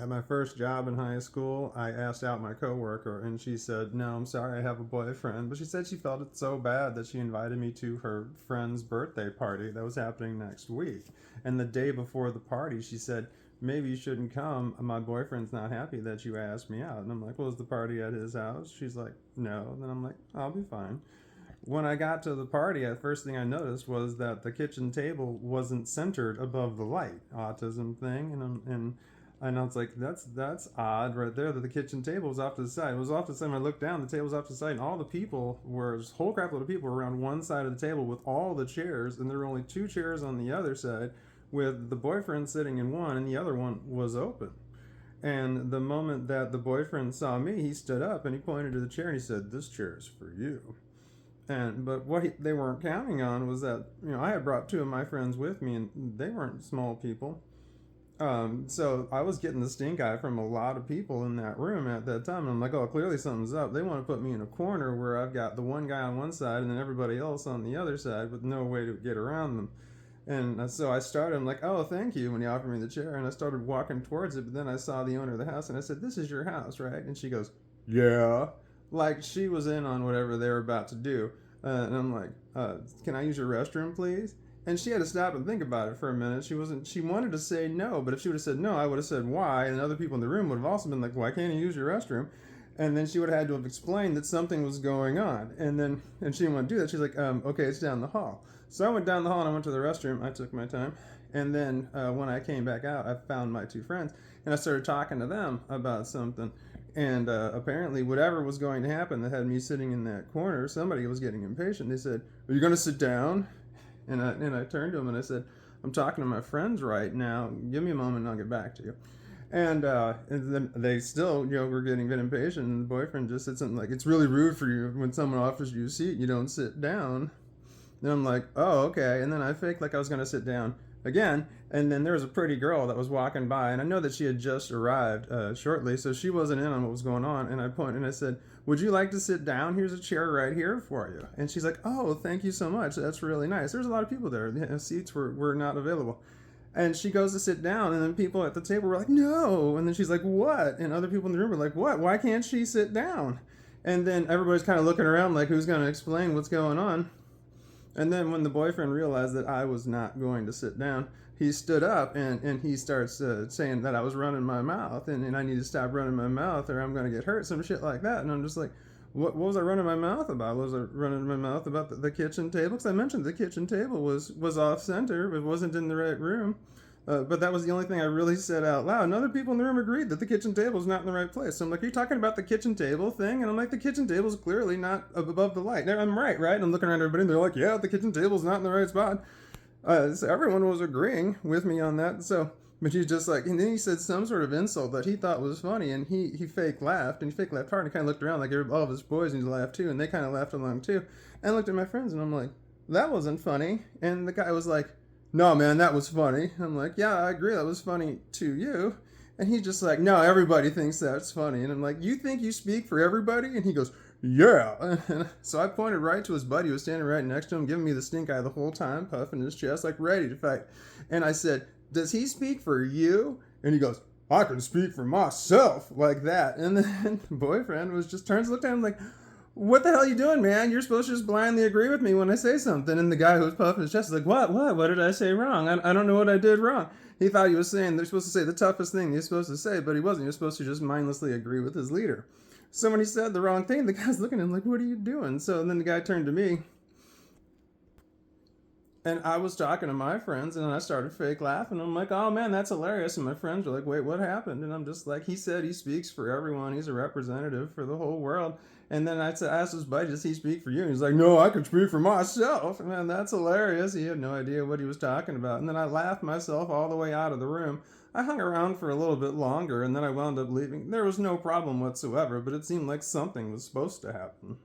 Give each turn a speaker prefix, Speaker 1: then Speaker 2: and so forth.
Speaker 1: At my first job in high school, I asked out my coworker, and she said, "No, I'm sorry, I have a boyfriend." But she said she felt it so bad that she invited me to her friend's birthday party that was happening next week. And the day before the party, she said, "Maybe you shouldn't come. My boyfriend's not happy that you asked me out." And I'm like, "Well, was the party at his house?" She's like, "No." And then I'm like, "I'll be fine." When I got to the party, the first thing I noticed was that the kitchen table wasn't centered above the light. Autism thing, and I was like, that's odd right there that the kitchen table was off to the side. It was off to the side. When I looked down, the table was off to the side, and all the people were, a whole crap load of people were around one side of the table with all the chairs, and there were only two chairs on the other side, with the boyfriend sitting in one, and the other one was open. And the moment that the boyfriend saw me, he stood up and he pointed to the chair and he said, "This chair is for you." And but they weren't counting on was that I had brought two of my friends with me, and they weren't small people. So I was getting the stink eye from a lot of people in that room at that time. And I'm like, oh, clearly something's up. They want to put me in a corner where I've got the one guy on one side and then everybody else on the other side with no way to get around them. And so I started, I'm like, "Oh, thank you," when he offered me the chair. And I started walking towards it. But then I saw the owner of the house and I said, "This is your house, right?" And she goes, "Yeah." Like she was in on whatever they were about to do. And I'm like, "Can I use your restroom, please?" And she had to stop and think about it for a minute. She wanted to say no, but if she would have said no, I would have said why. And other people in the room would have also been like, "Why can't you use your restroom?" And then she would have had to have explained that something was going on. And she didn't want to do that. She's like, "Okay, it's down the hall." So I went down the hall and I went to the restroom. I took my time. And then when I came back out, I found my two friends and I started talking to them about something. And apparently, whatever was going to happen that had me sitting in that corner, somebody was getting impatient. They said, "Are you going to sit down?" And I turned to him and I said, "I'm talking to my friends right now. Give me a moment and I'll get back to you." And then they still, were getting a bit impatient. And the boyfriend just said something like, "It's really rude for you when someone offers you a seat, you don't sit down." And I'm like, "Oh, okay." And then I faked like I was going to sit down again. And then there was a pretty girl that was walking by. And I know that she had just arrived shortly. So she wasn't in on what was going on. And I pointed and I said, "Would you like to sit down? Here's a chair right here for you." And she's like, "Oh, thank you so much. That's really nice." There's a lot of people there. The seats were not available. And she goes to sit down. And then people at the table were like, "No." And then she's like, "What?" And other people in the room were like, "What? Why can't she sit down?" And then everybody's kind of looking around like, who's going to explain what's going on? And then when the boyfriend realized that I was not going to sit down, he stood up and he starts saying that I was running my mouth and I need to stop running my mouth or I'm going to get hurt, some shit like that. And I'm just like, what was I running my mouth about? Was I running my mouth about the kitchen table? Because I mentioned the kitchen table was off center. It wasn't in the right room. But that was the only thing I really said out loud. And other people in the room agreed that the kitchen table is not in the right place. So I'm like, "Are you talking about the kitchen table thing?" And I'm like, "The kitchen table is clearly not above the light." And I'm right, right? And I'm looking around everybody and they're like, "Yeah, the kitchen table is not in the right spot." So everyone was agreeing with me on that. So, but he's just like, and then he said some sort of insult that he thought was funny. And he fake laughed and he fake laughed hard and kind of looked around like all of his boys and he laughed too. And they kind of laughed along too. And I looked at my friends and I'm like, "That wasn't funny." And the guy was like, "No, man, that was funny." I'm like, "Yeah, I agree, that was funny to you." And he's just like, "No, everybody thinks that's funny." And I'm like, "You think you speak for everybody?" And he goes, "Yeah." And so I pointed right to his buddy who was standing right next to him, giving me the stink eye the whole time, puffing his chest, like ready to fight. And I said, "Does he speak for you?" And he goes, "I can speak for myself," like that. And then the boyfriend was just turns, looked at him like, "What the hell are you doing, man? You're supposed to just blindly agree with me when I say something." And the guy who was puffing his chest is like, What did I say wrong? I don't know what I did wrong." He thought he was saying they're supposed to say the toughest thing you're supposed to say, but he wasn't. You're supposed to just mindlessly agree with his leader. So when he said the wrong thing, the guy's looking at him like, "What are you doing?" So then the guy turned to me and I was talking to my friends and I started fake laughing. I'm like, "Oh man, that's hilarious." And my friends were like, "Wait, what happened?" And I'm just like, "He said he speaks for everyone. He's a representative for the whole world." And then I asked his buddy, "Does he speak for you?" And he's like, "No, I can speak for myself." Man, that's hilarious. He had no idea what he was talking about. And then I laughed myself all the way out of the room. I hung around for a little bit longer and then I wound up leaving. There was no problem whatsoever, but it seemed like something was supposed to happen.